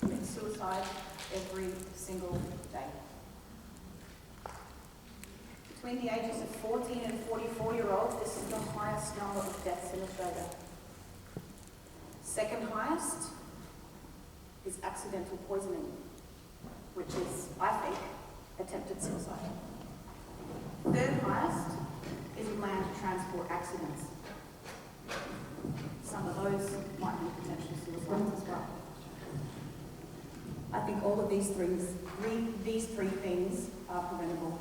commit suicide every single day. Between the ages of 14 and 44-year-olds, this is the highest number of deaths in Australia. Second highest is accidental poisoning, which is, I think, attempted suicide. Third highest is land transport accidents. Some of those might be potential suicides as well. I think all of these three things are preventable.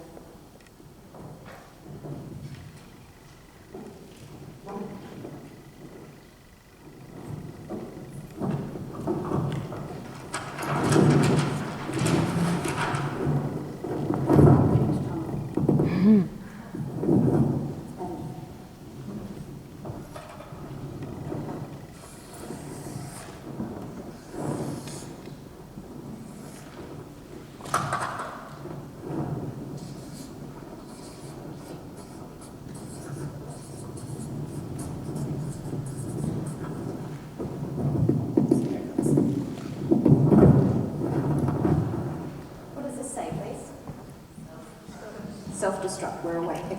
Self-destruct, we're awake. And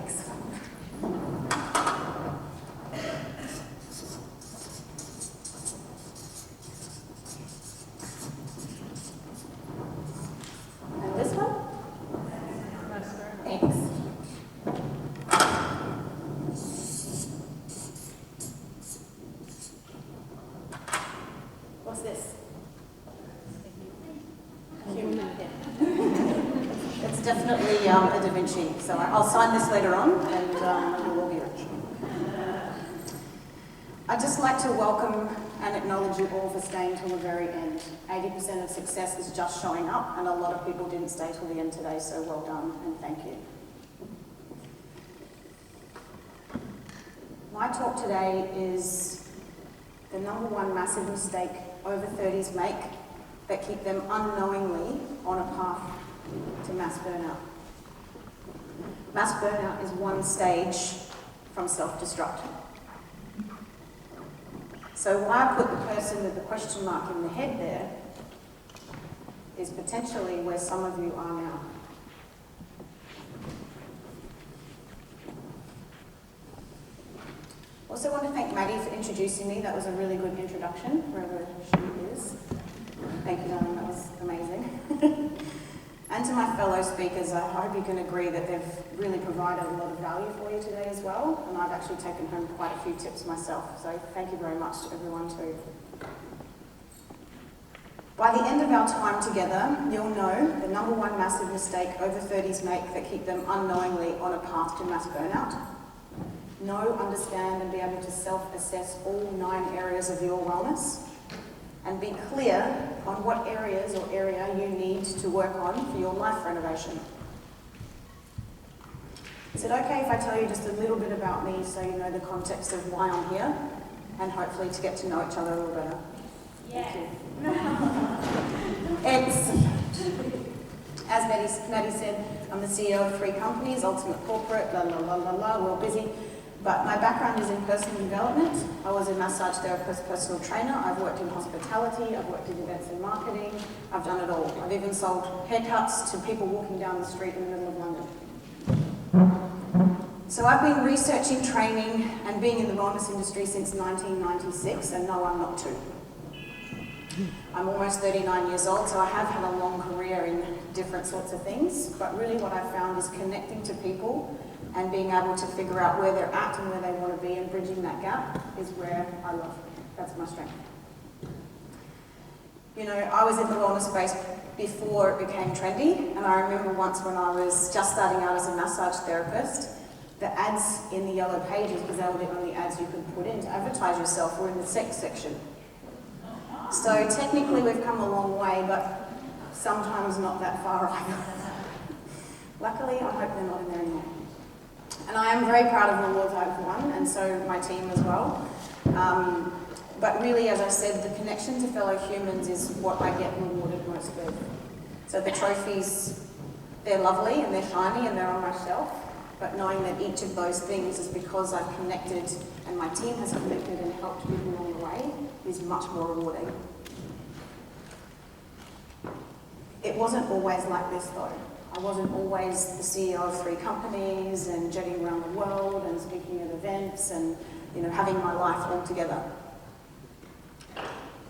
this one? X. What's this? Human. It's definitely a Da Vinci, so I'll sign this later on, and you'll all be rich. I'd just like to welcome and acknowledge you all for staying till the very end. 80% of success is just showing up, and a lot of people didn't stay till the end today, so well done, and thank you. My talk today is the number one massive mistake over 30s make that keep them unknowingly on a path to mass burnout. Mass burnout is one stage from self-destruct. So why I put the person with the question mark in the head there is potentially where some of you are now. Also want to thank Maddie for introducing me. That was a really good introduction, wherever she is. Thank you, darling, that was amazing. And to my fellow speakers, I hope you can agree that they've really provided a lot of value for you today as well, and I've actually taken home quite a few tips myself, so thank you very much to everyone too. By the end of our time together, you'll know the number one massive mistake over 30s make that keep them unknowingly on a path to mass burnout. Know, understand, and be able to self-assess all 9 areas of your wellness, and be clear on what areas or area you need to work on for your life renovation. Is it okay if I tell you just a little bit about me so you know the context of why I'm here, and hopefully to get to know each other a little better? Yeah. As Maddie said, I'm the CEO of 3 companies, Ultimate Corporate, we're all busy. But my background is in personal development. I was a massage therapist, personal trainer. I've worked in hospitality. I've worked in events and marketing. I've done it all. I've even sold haircuts to people walking down the street in the middle of London. So I've been researching, training, and being in the wellness industry since 1996, and no, I'm not 2. I'm almost 39 years old, so I have had a long career in different sorts of things, but really what I've found is connecting to people and being able to figure out where they're at and where they want to be, and bridging that gap is where I love. That's my strength. You know, I was in the wellness space before it became trendy, and I remember once when I was just starting out as a massage therapist, the ads in the yellow pages, because they were the only ads you could put in to advertise yourself, were in the sex section. So technically we've come a long way, but sometimes not that far either. Luckily, I hope they're not in there anymore. And I am very proud of the awards I've won, and so my team as well. But really, as I said, the connection to fellow humans is what I get rewarded most with. So the trophies, they're lovely and they're shiny and they're on my shelf, but knowing that each of those things is because I've connected and my team has connected and helped people along the way is much more rewarding. It wasn't always like this though. I wasn't always the CEO of 3 companies and jetting around the world and speaking at events and having my life all together.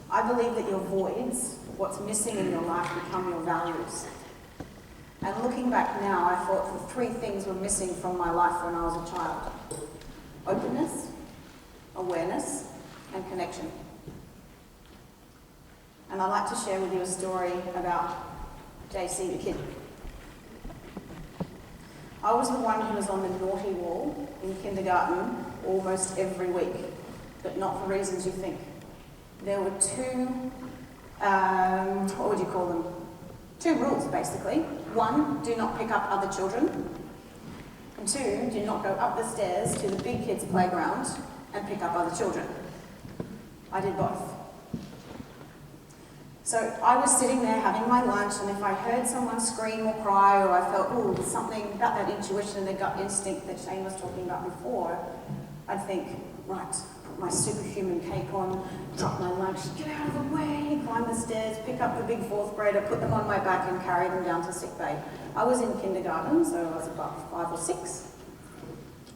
I believe that your voids, what's missing in your life, become your values. And looking back now, I thought the 3 things were missing from my life when I was a child. Openness, awareness, and connection. And I'd like to share with you a story about JC the kid. I was the one who was on the naughty wall in kindergarten almost every week, but not for reasons you think. There were 2, what would you call them? 2 rules, basically. 1, do not pick up other children. And 2, do not go up the stairs to the big kids' playground and pick up other children. I did both. So I was sitting there having my lunch, and if I heard someone scream or cry, or I felt, oh, there's something about that intuition and the gut instinct that Shane was talking about before, I'd think, right, put my superhuman cape on, drop my lunch, get out of the way, climb the stairs, pick up the big 4th grader, put them on my back and carry them down to sick bay. I was in kindergarten, so I was about 5 or 6.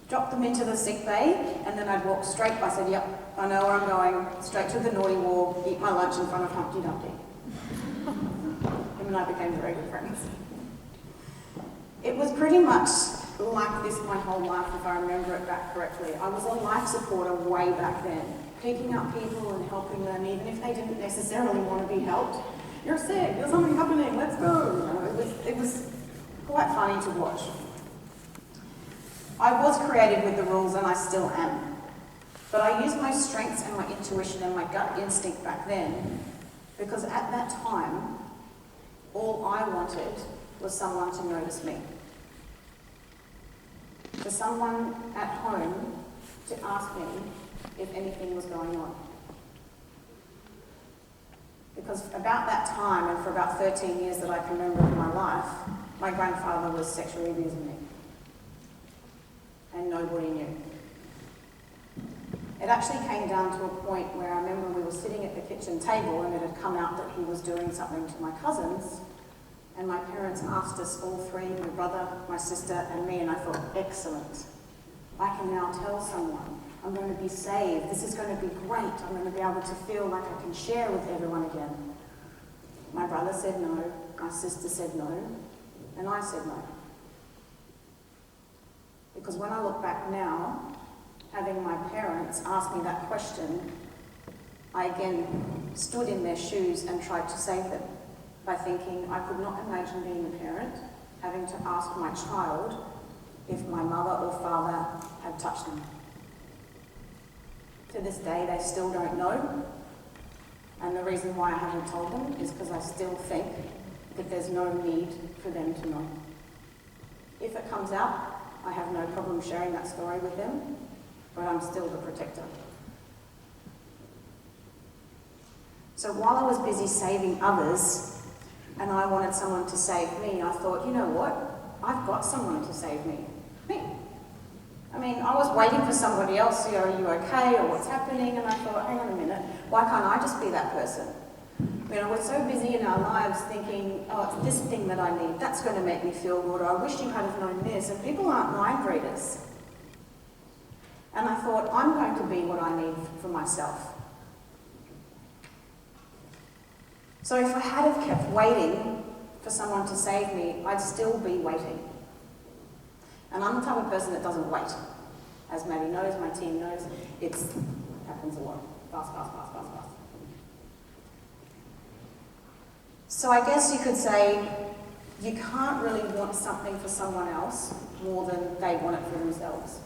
Dropped them into the sick bay, and then I'd walk straight. I said, yep, I know where I'm going, straight to the naughty wall, eat my lunch in front of Humpty Dumpty. Him and I became very good friends. It was pretty much like this my whole life, if I remember it back correctly. I was a life supporter way back then, picking up people and helping them, even if they didn't necessarily want to be helped. You're sick, there's something happening, let's go. It was quite funny to watch. I was creative with the rules, and I still am. But I used my strengths and my intuition and my gut instinct back then, because at that time, all I wanted was someone to notice me. For someone at home to ask me if anything was going on. Because about that time, and for about 13 years that I can remember in my life, my grandfather was sexually abusing me. And nobody knew. It actually came down to a point where I remember we were sitting at the kitchen table and it had come out that he was doing something to my cousins, and my parents asked us all 3, my brother, my sister and me, and I thought, excellent. I can now tell someone. I'm going to be saved. This is going to be great. I'm going to be able to feel like I can share with everyone again. My brother said no, my sister said no, and I said no. Because when I look back now, having my parents ask me that question, I again stood in their shoes and tried to save them by thinking I could not imagine being a parent, having to ask my child if my mother or father had touched them. To this day, they still don't know, and the reason why I haven't told them is because I still think that there's no need for them to know. If it comes out, I have no problem sharing that story with them, but I'm still the protector. So while I was busy saving others, and I wanted someone to save me, I thought, you know what? I've got someone to save me. Me. I mean, I was waiting for somebody else to go, are you okay, or what's happening? And I thought, hang on a minute, why can't I just be that person? We're so busy in our lives thinking, oh, it's this thing that I need, that's going to make me feel good, or I wish you had have known this, and people aren't mind readers. And I thought, I'm going to be what I need for myself. So if I had have kept waiting for someone to save me, I'd still be waiting. And I'm the type of person that doesn't wait. As Maddie knows, my team knows, it happens a lot. Fast, fast, fast, fast, fast. So I guess you could say, you can't really want something for someone else more than they want it for themselves.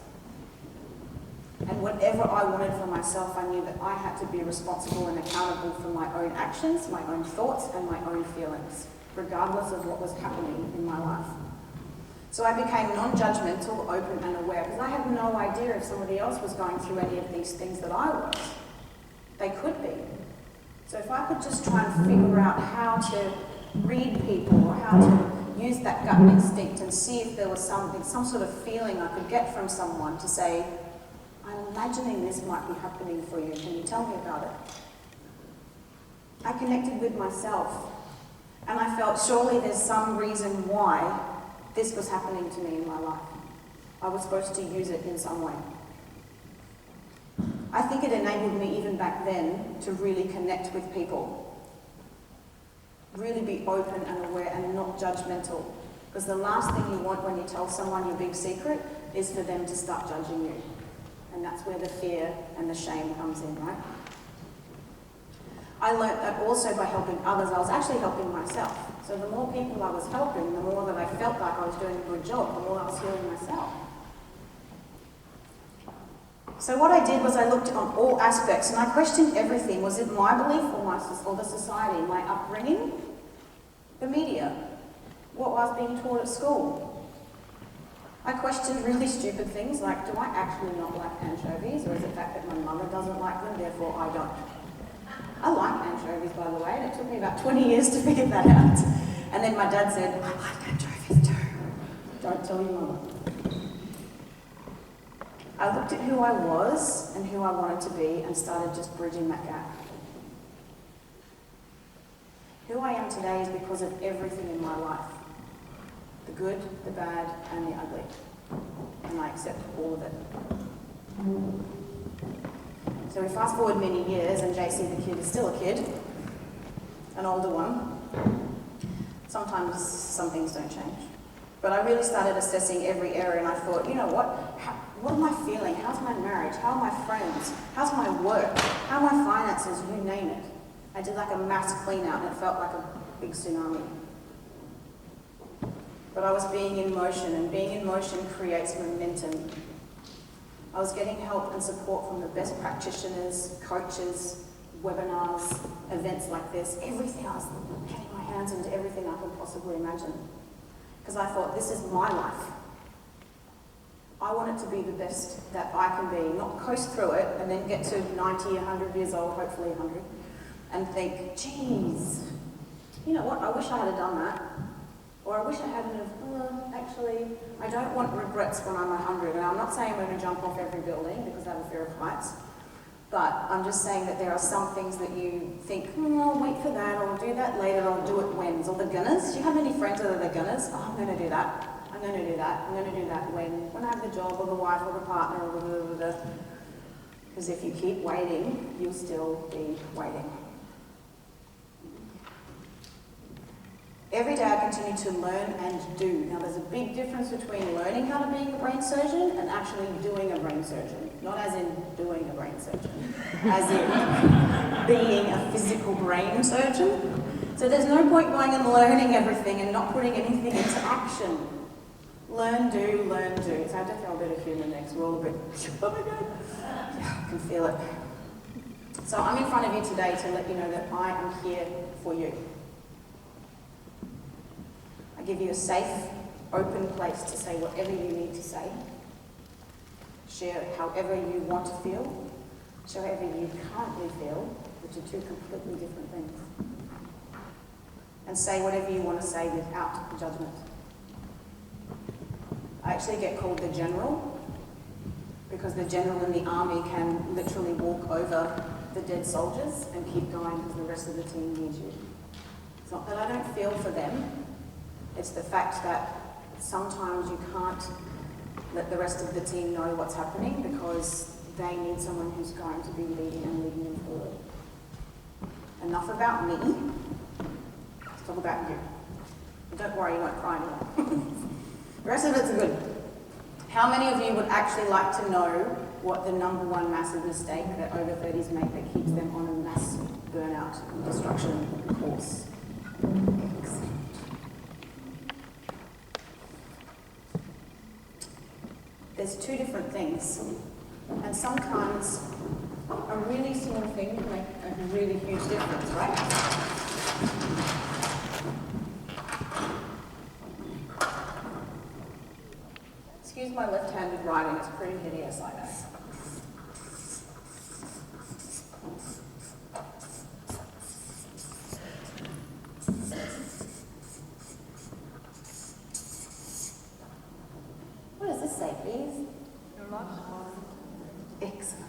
And whatever I wanted for myself, I knew that I had to be responsible and accountable for my own actions, my own thoughts, and my own feelings, regardless of what was happening in my life. So I became non-judgmental, open, and aware, because I had no idea if somebody else was going through any of these things that I was. They could be. So if I could just try and figure out how to read people, or how to use that gut instinct and see if there was something, some sort of feeling I could get from someone to say, I'm imagining this might be happening for you, can you tell me about it? I connected with myself, And I felt surely there's some reason why this was happening to me in my life. I was supposed to use it in some way. I think it enabled me even back then to really connect with people. Really be open and aware and not judgmental. Because the last thing you want when you tell someone your big secret is for them to start judging you. And that's where the fear and the shame comes in, right? I learnt that also by helping others, I was actually helping myself. So the more people I was helping, the more that I felt like I was doing a good job, the more I was healing myself. So what I did was I looked on all aspects and I questioned everything. Was it my belief or the society, my upbringing, the media, what I was being taught at school? I questioned really stupid things like, do I actually not like anchovies, or is it the fact that my mother doesn't like them, therefore I don't? I like anchovies, by the way, and it took me about 20 years to figure that out. And then my dad said, I like anchovies too. Don't tell your mother. I looked at who I was and who I wanted to be and started just bridging that gap. Who I am today is because of everything in my life. The good, the bad, and the ugly. And I accept all of it. So we fast forward many years and JC the kid is still a kid, an older one. Sometimes some things don't change. But I really started assessing every area and I thought, you know what am I feeling? How's my marriage? How are my friends? How's my work? How are my finances? You name it. I did like a mass clean out and it felt like a big tsunami. But I was being in motion, and being in motion creates momentum. I was getting help and support from the best practitioners, coaches, webinars, events like this, everything. I was getting my hands into everything I could possibly imagine. Because I thought, this is my life. I want it to be the best that I can be, not coast through it and then get to 90, 100 years old, hopefully 100, and think, geez, you know what, I wish I had done that. Or I wish I hadn't have, actually, I don't want regrets when I'm 100. And I'm not saying I'm going to jump off every building because I have a fear of heights. But I'm just saying that there are some things that you think, I'll wait for that, or I'll do that later, or I'll do it when's, or the gunners. Do you have any friends that are the gunners? Oh, I'm going to do that. I'm going to do that. I'm going to do that when I have the job, or the wife, or the partner, or blah, blah, blah. Because if you keep waiting, you'll still be waiting. Every day I continue to learn and do. Now there's a big difference between learning how to be a brain surgeon and actually doing a brain surgeon. Not as in doing a brain surgeon, as in being a physical brain surgeon. So there's no point going and learning everything and not putting anything into action. Learn, do, learn, do. So I have to throw a bit of humour next. We're all a bit, oh my God. Yeah, I can feel it. So I'm in front of you today to let you know that I am here for you. Give you a safe, open place to say whatever you need to say. Share however you want to feel. Share however you currently feel, which are two completely different things. And say whatever you want to say without judgment. I actually get called the general because the general in the army can literally walk over the dead soldiers and keep going because the rest of the team needs you. It's not that I don't feel for them. It's the fact that sometimes you can't let the rest of the team know what's happening because they need someone who's going to be leading them forward. Enough about me. Let's talk about you. Don't worry, you won't cry anymore. The rest of it's good. How many of you would actually like to know what the number one massive mistake that over 30s make that keeps them on a mass burnout destruction course? There's two different things, and sometimes a really small thing can make a really huge difference, right? Excuse my left-handed writing, it's pretty hideous, I know. What does this say, please? Excellent.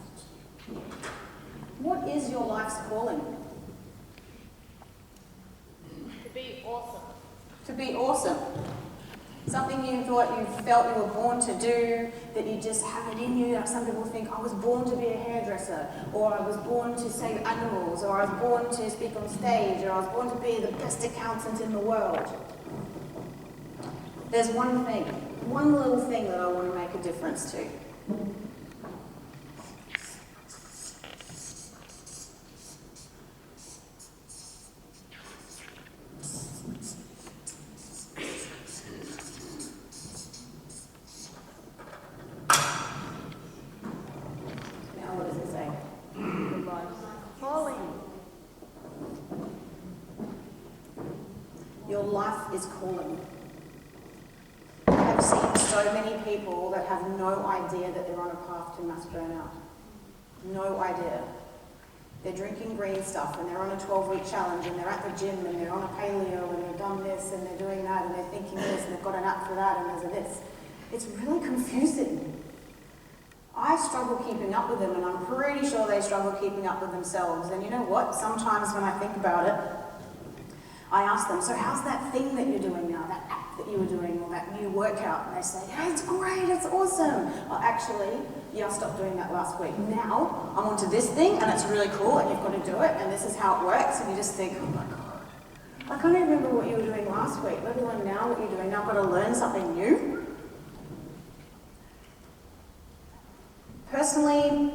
What is your life's calling? be awesome. To be awesome. Something you thought you felt you were born to do, that you just have it in you. Like some people think, I was born to be a hairdresser, or I was born to save animals, or I was born to speak on stage, or I was born to be the best accountant in the world. There's one thing, one little thing that I want to make a difference to. Your life is calling. I have seen so many people that have no idea that they're on a path to mass burnout. No idea. They're drinking green stuff and they're on a 12-week challenge and they're at the gym and they're on a paleo and they've done this and they're doing that and they're thinking this and they've got an app for that and there's a this. It's really confusing. I struggle keeping up with them and I'm pretty sure they struggle keeping up with themselves. And you know what? Sometimes when I think about it, I ask them, so how's that thing that you're doing now, that app that you were doing, or that new workout? And they say, hey, it's great, it's awesome. Well, actually, yeah, I stopped doing that last week. Now, I'm onto this thing, and it's really cool, and you've got to do it, and this is how it works. And you just think, oh my God, I can't even remember what you were doing last week, let alone now what you're doing. Now I've got to learn something new. Personally,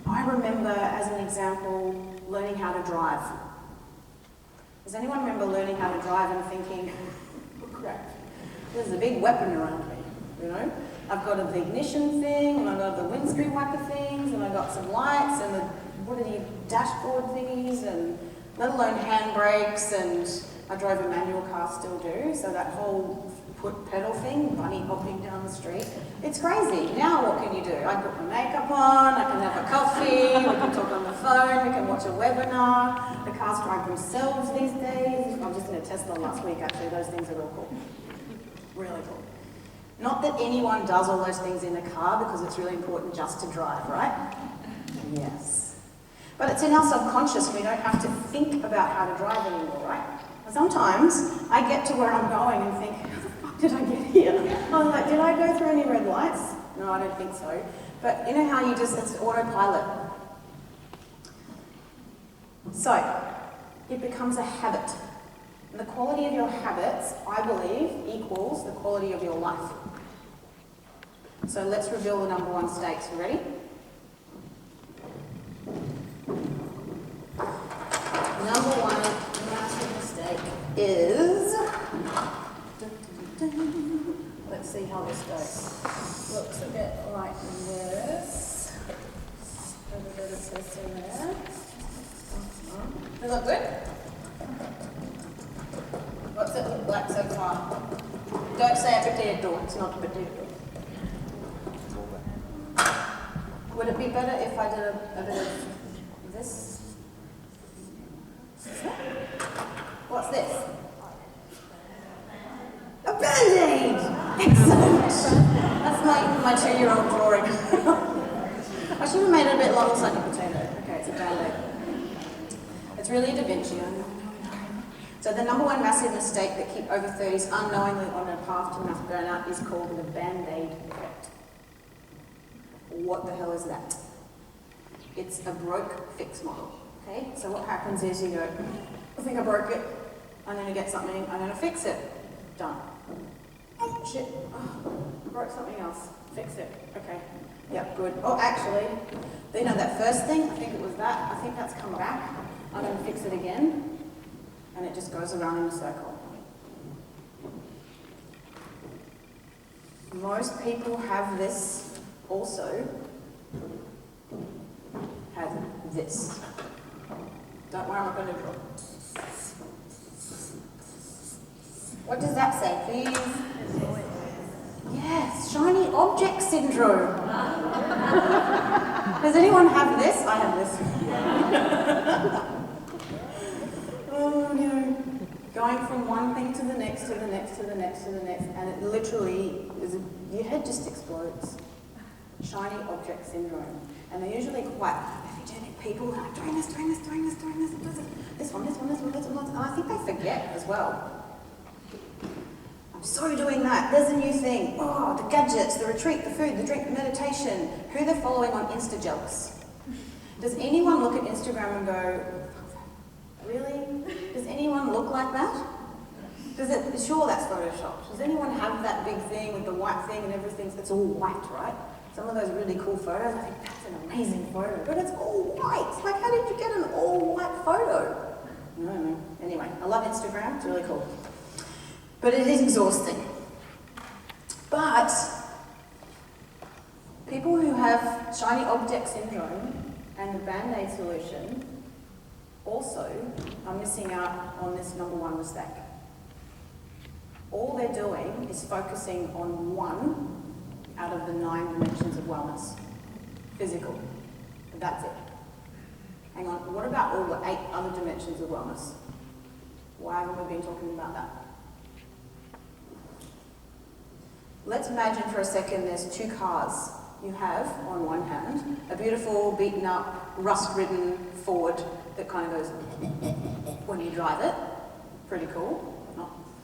I remember, as an example, learning how to drive. Does anyone remember learning how to drive and thinking, oh crap, there's a big weapon around me, you know? I've got the ignition thing, and I've got the windscreen wiper things, and I've got some lights, and the dashboard thingies, and let alone handbrakes, and I drove a manual car, still do, so that whole foot pedal thing, bunny hopping down the street, it's crazy. Now what can you do? I put my makeup on, I can have a coffee, we can talk on the phone, we can watch a webinar, the cars drive themselves these days. I was just in a Tesla last week actually, those things are real cool. Really cool. Not that anyone does all those things in a car because it's really important just to drive, right? Yes. But it's in our subconscious, we don't have to think about how to drive anymore, right? Sometimes I get to where I'm going and think, how the fuck did I get here? I'm like, did I go through any red lights? No, I don't think so. But you know how you just, it's autopilot. So, it becomes a habit. And the quality of your habits, I believe, equals the quality of your life. So let's reveal the number one stakes. You ready? Number one massive mistake is, let's see how this goes. Looks a bit like this. There's a bit of this in there. Does it look good? What's it look like so far? Don't say a potato, it's not a potato. Would it be better if I did a bit of this? What's this? A Band-Aid! Excellent! That's my 2-year-old drawing. I should have made it a bit long, it's like a potato. Okay, it's a Band-Aid. It's really a Da Vinci, I know. So the number one massive mistake that keep over 30s unknowingly on a path to mass burnout is called the Band-Aid effect. What the hell is that? It's a broke fix model. Okay, so what happens is you go, I think I broke it, I'm going to get something, I'm going to fix it. Done. Oh, shit, I broke something else. Fix it. Okay, yep, good. Oh, actually, you know that first thing, I think it was that, I think that's come back. I'm going to fix it again, and it just goes around in a circle. Most people have this also, have this. Don't worry, I'm not going to draw. What does that say, please? Yes, shiny object syndrome. Does anyone have this? I have this. Oh no. Going from one thing to the next, to the next, to the next, to the next, and it literally, your head just explodes. Shiny object syndrome. And they're usually quite energetic people, like doing this, this one. And I think forget as well. I'm so doing that. There's a new thing. Oh, the gadgets, the retreat, the food, the drink, the meditation. Who they're following on Insta jealous. Does anyone look at Instagram and go, really? Does anyone look like that? Sure, that's Photoshopped. Does anyone have that big thing with the white thing and everything? It's all white, right? Some of those really cool photos, I think that's an amazing photo, but it's all white. Like, how did you get an all white photo? No. Anyway, I love Instagram, it's really cool. But it is exhausting. But people who have shiny object syndrome and the Band-Aid solution also are missing out on this number one mistake. All they're doing is focusing on one out of the 9 dimensions of wellness. Physical. That's it. Hang on, what about all the 8 other dimensions of wellness? Why haven't we been talking about that? Let's imagine for a second there's 2 cars. You have, on one hand, a beautiful, beaten up, rust-ridden Ford that kind of goes when you drive it. Pretty cool.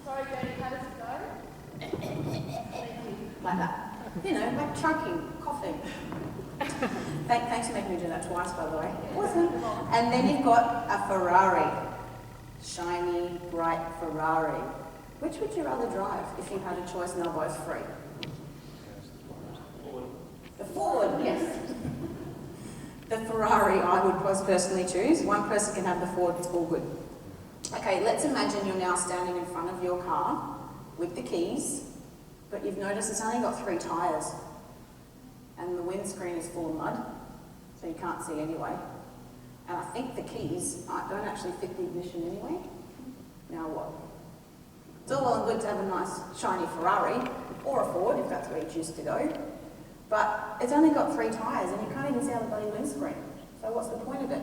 Sorry, Jodie, how does it go? Like that. You know, like choking, coughing. Thanks for making me do that twice, by the way. Awesome. And then you've got a Ferrari. Shiny, bright Ferrari. Which would you rather drive if you had a choice and they're both free? The Ford, yes. The Ferrari I would personally choose. One person can have the Ford, it's all good. Okay, let's imagine you're now standing in front of your car with the keys, but you've noticed it's only got 3 tyres and the windscreen is full of mud, so you can't see anyway. And I think the keys don't actually fit the ignition anyway. Now what? It's all well and good to have a nice shiny Ferrari, or a Ford if that's where you choose to go, but it's only got 3 tyres and you can't even see out the bloody windscreen. So what's the point of it?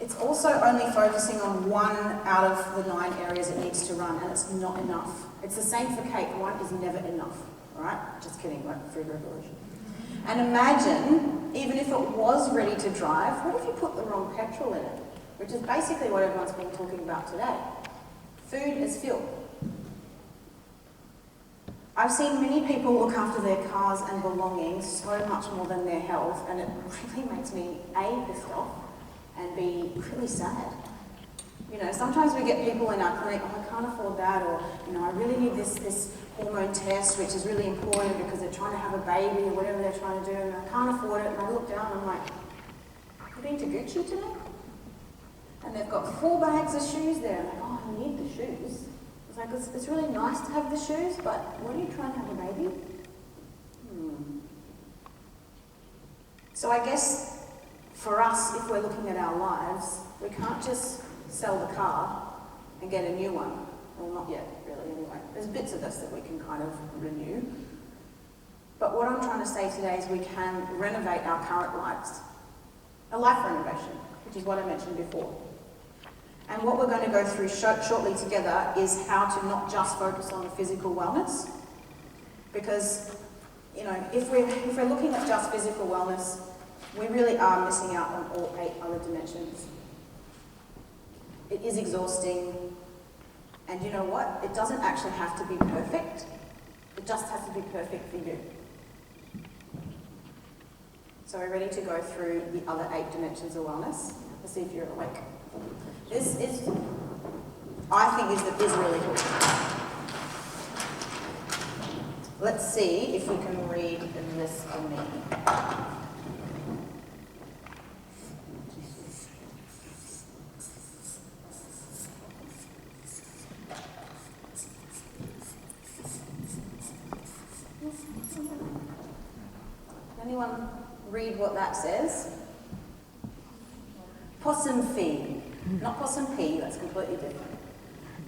It's also only focusing on 1 out of the 9 areas it needs to run, and it's not enough. It's the same for cake. 1 is never enough, right? Just kidding, like food revolution. And imagine, even if it was ready to drive, what if you put the wrong petrol in it? Which is basically what everyone's been talking about today. Food as fuel. I've seen many people look after their cars and belongings so much more than their health, and it really makes me A, pissed off, and be really sad. You know, sometimes we get people in our clinic, oh, I can't afford that, or, you know, I really need this hormone test, which is really important because they're trying to have a baby or whatever they're trying to do, and I can't afford it, and I look down and I'm like, have you been to Gucci today? And they've got 4 bags of shoes there, and I'm like, oh, I need the shoes. It's like, it's really nice to have the shoes, but when are you trying to have a baby? So I guess, for us, if we're looking at our lives, we can't just sell the car and get a new one. Well, not yet, really, anyway. There's bits of this that we can kind of renew. But what I'm trying to say today is we can renovate our current lives. A life renovation, which is what I mentioned before. And what we're going to go through shortly together is how to not just focus on physical wellness. Because, you know, if we're looking at just physical wellness, we really are missing out on all 8 other dimensions. It is exhausting, and you know what? It doesn't actually have to be perfect. It just has to be perfect for you. So we're ready to go through the other 8 dimensions of wellness. Let's see if you're awake. This is, I think, is really cool. Let's see if we can read this for me. Anyone read what that says? Possum feed. Not possum pea, that's completely different.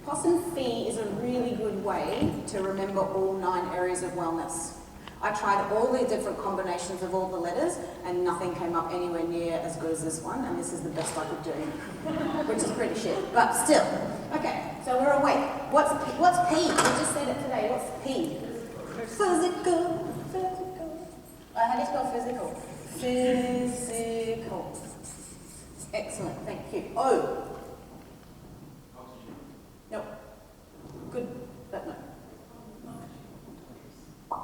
Possum fee is a really good way to remember all 9 areas of wellness. I tried all the different combinations of all the letters and nothing came up anywhere near as good as this one, and this is the best I could do, which is pretty shit, but still. Okay, so we're awake. What's P? We just said it today. What's P? Physical. How do you spell physical? Physical. Excellent, thank you. O. Nope. Good, but no.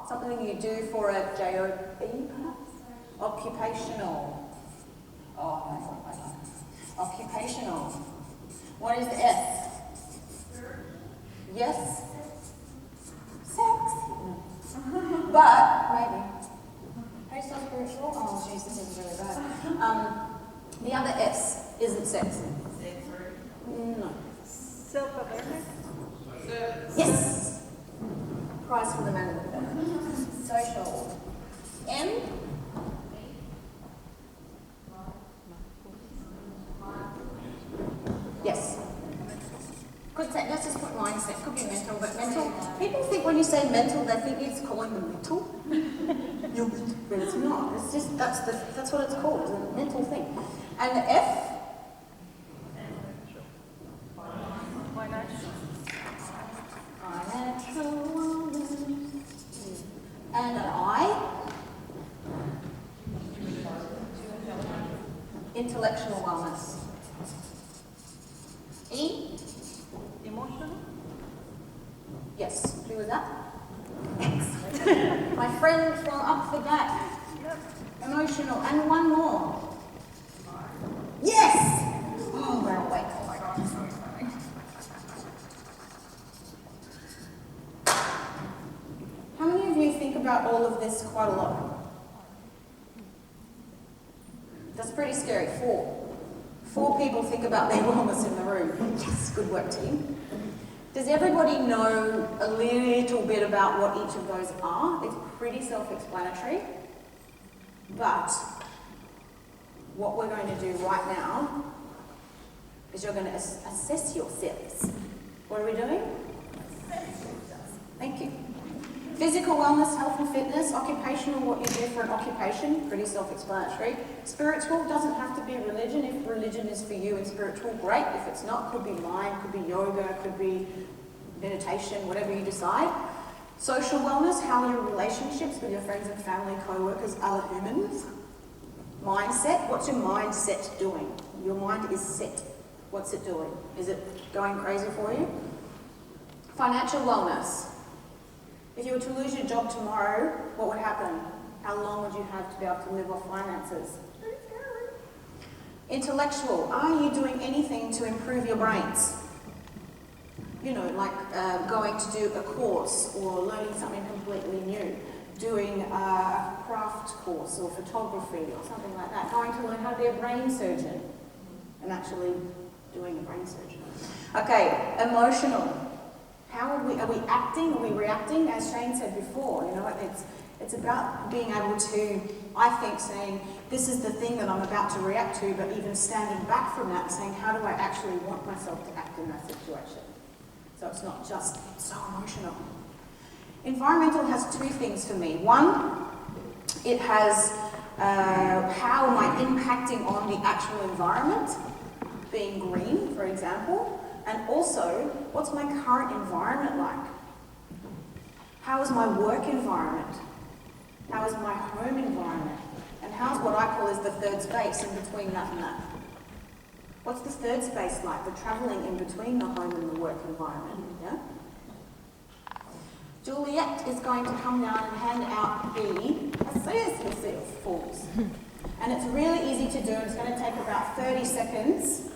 Something you do for a job, perhaps? Occupational. Oh, I thought I know. Occupational. What is the S? Yes? Sex? No. But, maybe. How do you spell spiritual? Oh, jeez, this is really bad. The other S isn't sex. No. Self-awareness. Yes! Prize for the man with the better. Social. M? Yes. Could say, let's just put mindset, could be mental, but mental, people think when you say mental, they think it's calling them mental. You're mental, but it's not. It's just, that's what it's called, it's a mental thing. And the F? Financial wellness. And an I? Intellectual wellness. E? Emotional. Yes. Who was that? Excellent. My friend from up the back. Yep. Emotional. And one more. Yes! Oh, we're awake. Oh my God, I'm so excited. How many of you think about all of this quite a lot? That's pretty scary. 4 people think about their wellness in the room. Yes, good work, team. Does everybody know a little bit about what each of those are? It's pretty self-explanatory. But what we're going to do right now is you're going to assess yourselves. What are we doing? Thank you. Physical wellness, health and fitness. Occupational, what you do for an occupation, pretty self-explanatory. Spiritual doesn't have to be religion. If religion is for you and spiritual, great. If it's not, could be mind, could be yoga, could be meditation, whatever you decide. Social wellness, how are your relationships with your friends and family, co-workers, other humans? Mindset, what's your mindset doing? Your mind is set. What's it doing? Is it going crazy for you? Financial wellness. If you were to lose your job tomorrow, what would happen? How long would you have to be able to live off finances? Intellectual. Are you doing anything to improve your brains? You know, like going to do a course or learning something completely new, doing a craft course or photography or something like that, going to learn how to be a brain surgeon and actually doing a brain surgery. Okay, emotional. How are we acting? Are we reacting? As Shane said before, you know, it's about being able to, I think, saying, this is the thing that I'm about to react to, but even standing back from that and saying, how do I actually want myself to act in that situation? So it's not just so emotional. Environmental has 2 things for me. One, it has how am I impacting on the actual environment, being green, for example. And also, what's my current environment like? How is my work environment? How is my home environment? And how's what I call is the third space in between that and that? What's the third space like? The travelling in between the home and the work environment, yeah? Juliet is going to come down and hand out the assessment forms. And it's really easy to do, and it's going to take about 30 seconds.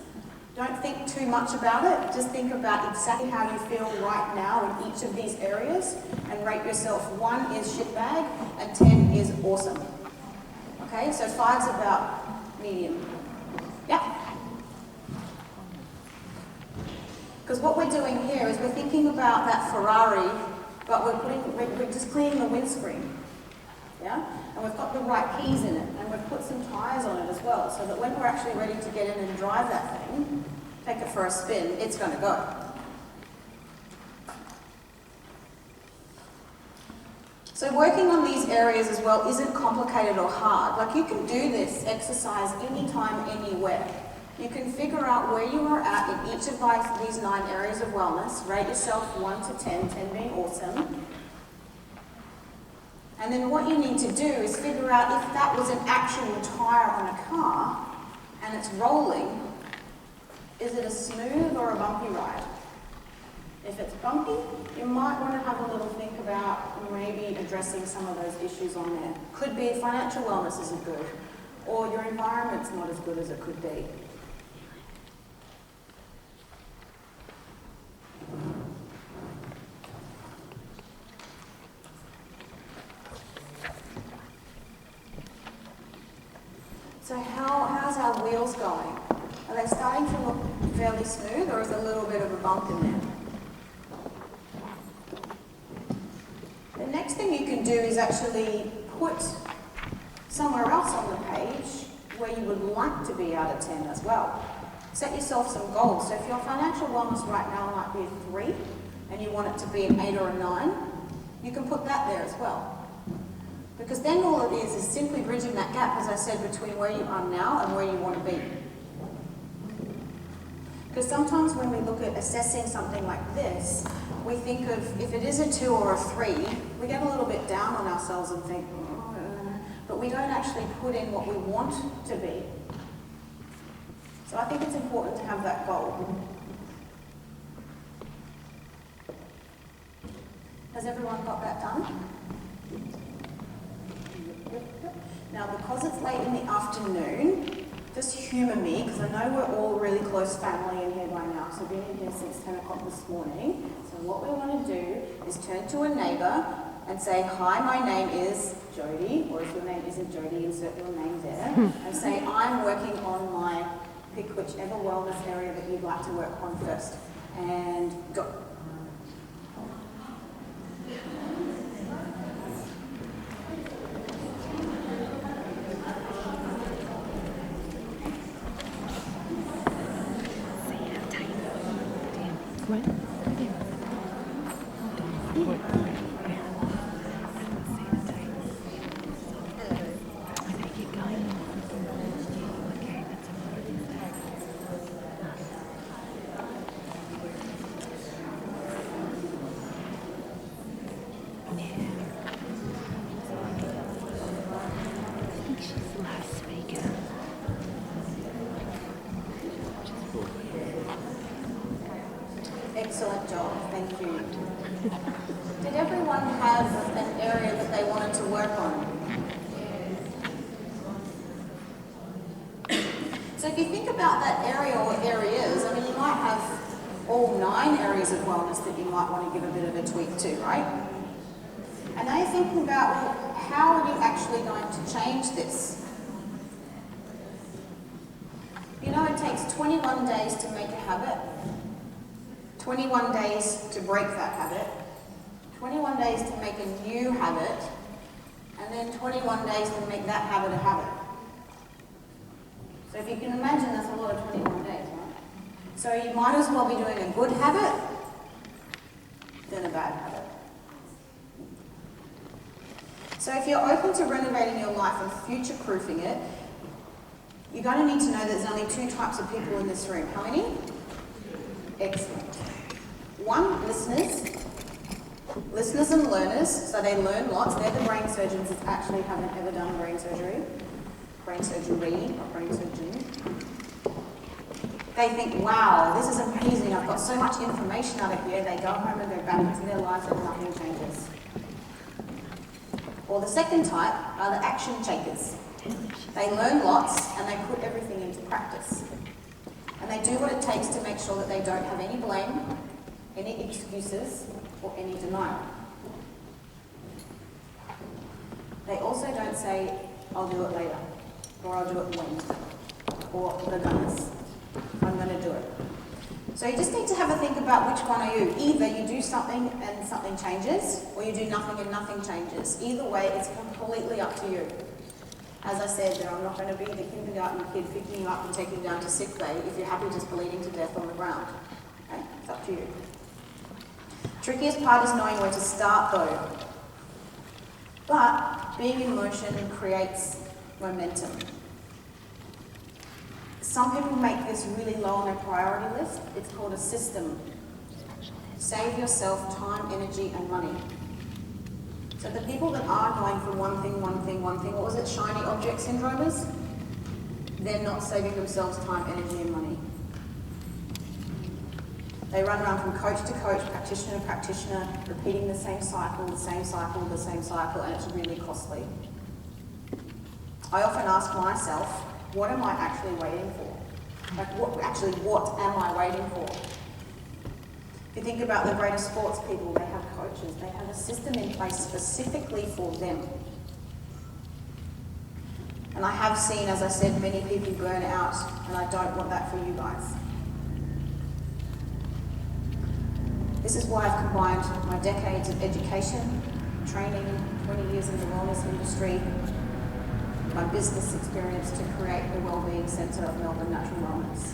Don't think too much about it, just think about exactly how you feel right now in each of these areas and rate yourself. 1 is shitbag and 10 is awesome. Okay, so 5's about medium. Yeah? Because what we're doing here is we're thinking about that Ferrari, but we're just cleaning the windscreen. Yeah? And we've got the right keys in it, and we've put some tyres on it as well, so that when we're actually ready to get in and drive that thing, take it for a spin, it's going to go. So working on these areas as well isn't complicated or hard. Like, you can do this exercise anytime, anywhere. You can figure out where you are at in each of these 9 areas of wellness, rate yourself 1 to 10, 10 being awesome. And then what you need to do is figure out if that was an actual tyre on a car, and it's rolling, is it a smooth or a bumpy ride? If it's bumpy, you might want to have a little think about maybe addressing some of those issues on there. Could be financial wellness isn't good, or your environment's not as good as it could be. So how's our wheels going? Are they starting to look fairly smooth, or is there a little bit of a bump in there? The next thing you can do is actually put somewhere else on the page where you would like to be out of 10 as well. Set yourself some goals. So if your financial wellness right now might be a 3 and you want it to be an 8 or a 9, you can put that there as well. Because then all it is simply bridging that gap, as I said, between where you are now and where you want to be. Because sometimes when we look at assessing something like this, we think of, if it is a 2 or a 3, we get a little bit down on ourselves and think, but we don't actually put in what we want to be. So I think it's important to have that goal. Has everyone got that done? Now, because it's late in the afternoon, just humour me, because I know we're all really close family in here by now, so we've been in here since 10 o'clock this morning. So what we want to do is turn to a neighbour and say, hi, my name is Jodie, or if your name isn't Jodie, insert your name there, and say, I'm working on my, pick whichever wellness area that you'd like to work on first, and go. Excellent job, thank you. Did everyone have an area that they wanted to work on? So if you think about that area or areas, I mean, you might have all 9 areas of wellness that you might want to give a bit of a tweak to, right? And now you're thinking about, well, how are you actually going to change this? You know, it takes 21 days to make a habit, 21 days to break that habit, 21 days to make a new habit, and then 21 days to make that habit a habit. So if you can imagine, that's a lot of 21 days, right? So you might as well be doing a good habit than a bad habit. So if you're open to renovating your life and future-proofing it, you're going to need to know that there's only 2 types of people in this room. How many? Excellent. 1, listeners. Listeners and learners, so they learn lots. They're the brain surgeons that actually haven't ever done brain surgery. Brain surgery, not brain surgeon. They think, wow, this is amazing. I've got so much information out of here. They go home and go back into their lives and nothing changes. Or the second type are the action takers. They learn lots and they put everything into practice. And they do what it takes to make sure that they don't have any blame, any excuses, or any denial. They also don't say, I'll do it later, or I'll do it when, or the gunners. I'm going to do it. So you just need to have a think about which one are you. Either you do something and something changes, or you do nothing and nothing changes. Either way, it's completely up to you. As I said, I'm not going to be the kindergarten kid picking you up and taking you down to sick bay if you're happy just bleeding to death on the ground. Okay? It's up to you. Trickiest part is knowing where to start though. But being in motion creates momentum. Some people make this really low on their priority list. It's called a system. Save yourself time, energy, and money. So the people that are going for one thing, what was it, shiny object syndromers? they're not saving themselves time, energy and money. They run around from coach to coach, practitioner to practitioner, repeating the same cycle, the same cycle, the same cycle, and it's really costly. I often ask myself, what am I actually waiting for? Like, what am I waiting for? If you think about the greatest sports people, they have coaches. They have a system in place specifically for them. And I have seen, as I said, many people burn out, and I don't want that for you guys. This is why I've combined my decades of education, training, 20 years in the wellness industry, my business experience to create the Wellbeing Centre of Melbourne Natural Wellness.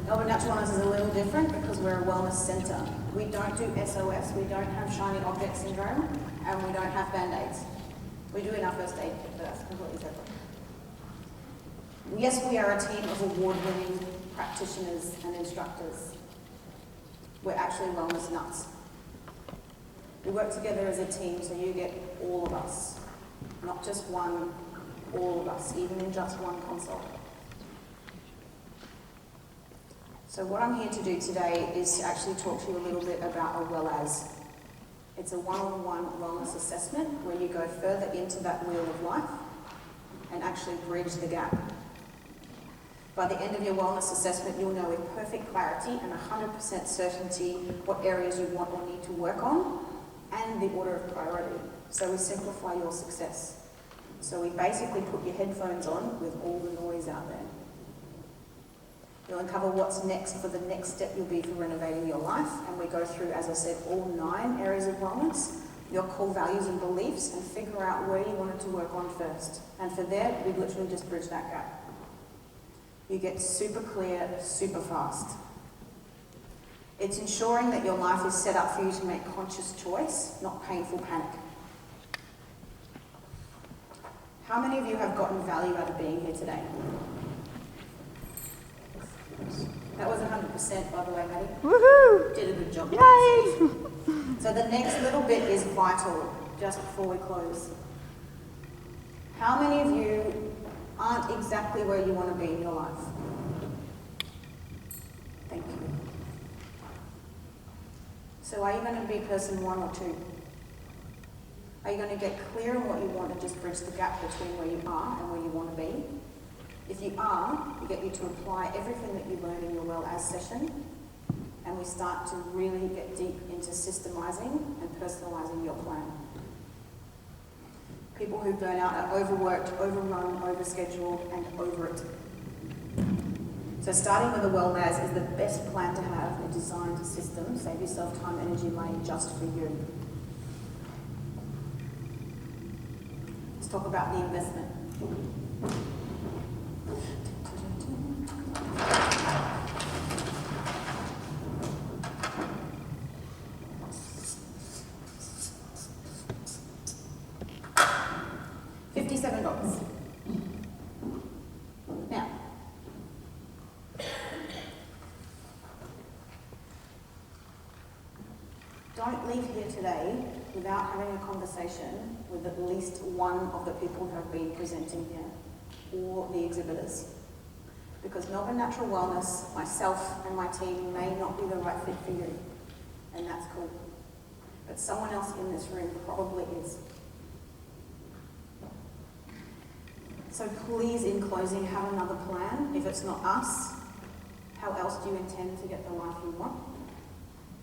Melbourne Natural Wellness is a little different because we're a wellness centre. We don't do SOS, we don't have shiny object syndrome, and we don't have band-aids. We do in our first aid kit, but that's completely separate. Yes, we are a team of award-winning practitioners and instructors. We're actually wellness nuts. We work together as a team, so you get all of us. Not just one, all of us, even in just one consult. So what I'm here to do today is to actually talk to you a little bit about a well as. It's a one-on-one wellness assessment where you go further into that wheel of life and actually bridge the gap. By the end of your wellness assessment, you'll know with perfect clarity and 100% certainty what areas you want or need to work on and the order of priority. So we simplify your success. So we basically put your headphones on with all the noise out there. You'll uncover what's next for the next step you'll be for renovating your life, and we go through, as I said, all 9 areas of wellness, your core values and beliefs, and figure out where you wanted to work on first. And for there, we literally just bridge that gap. You get super clear, super fast. It's ensuring that your life is set up for you to make conscious choice, not painful panic. How many of you have gotten value out of being here today? That was 100%, by the way, Maddie. Woohoo! Did a good job. Yay! So the next little bit is vital, just before we close. How many of you aren't exactly where you want to be in your life? Thank you. So are you going to be person 1 or 2? Are you going to get clear on what you want and just bridge the gap between where you are and where you want to be? If you are, we get you to apply everything that you learned in your Well As session, and we start to really get deep into systemizing and personalizing your plan. People who burn out are overworked, overrun, overscheduled, and over it. So starting with a Well As is the best plan to have, a designed system. Save yourself time, energy, money just for you. Let's talk about the investment. $57. Now, don't leave here today without having a conversation with at least one of the people who have been presenting here, or the exhibitors. Because Melbourne Natural Wellness, myself and my team may not be the right fit for you, and that's cool. But someone else in this room probably is. So please, in closing, have another plan. If it's not us, how else do you intend to get the life you want?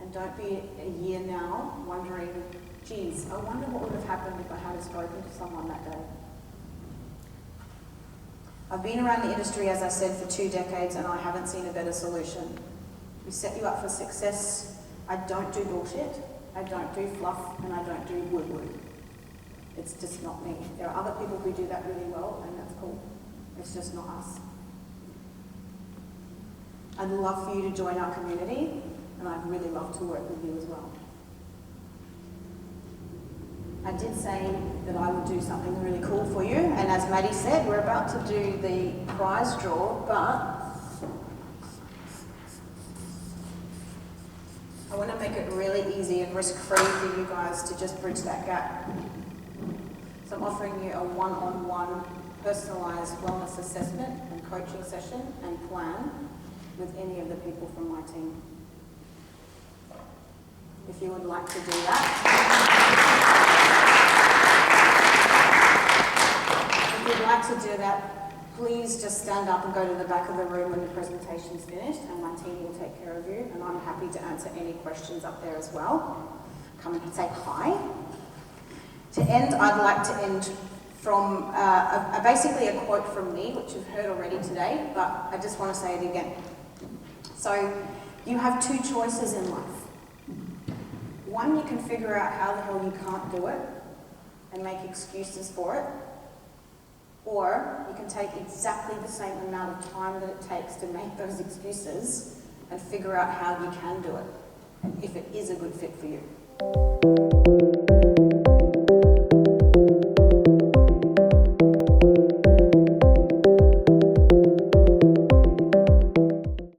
And don't be a year now wondering, geez, I wonder what would have happened if I had spoken to someone that day. I've been around the industry, as I said, for 2 decades, and I haven't seen a better solution. We set you up for success. I don't do bullshit, I don't do fluff, and I don't do woo-woo. It's just not me. There are other people who do that really well, and that's cool. It's just not us. I'd love for you to join our community, and I'd really love to work with you as well. I did say that I would do something really cool for you, and as Maddie said, we're about to do the prize draw, but I want to make it really easy and risk-free for you guys to just bridge that gap. So I'm offering you a one-on-one personalised wellness assessment and coaching session and plan with any of the people from my team. If you would like to do that. If you'd like to do that, please just stand up and go to the back of the room when the presentation's finished, and my team will take care of you, and I'm happy to answer any questions up there as well. Come and say hi. To end, I'd like to end from basically a quote from me, which you've heard already today, but I just want to say it again. So, you have two choices in life. One, you can figure out how the hell you can't do it and make excuses for it. Or you can take exactly the same amount of time that it takes to make those excuses and figure out how you can do it, and if it is a good fit for you.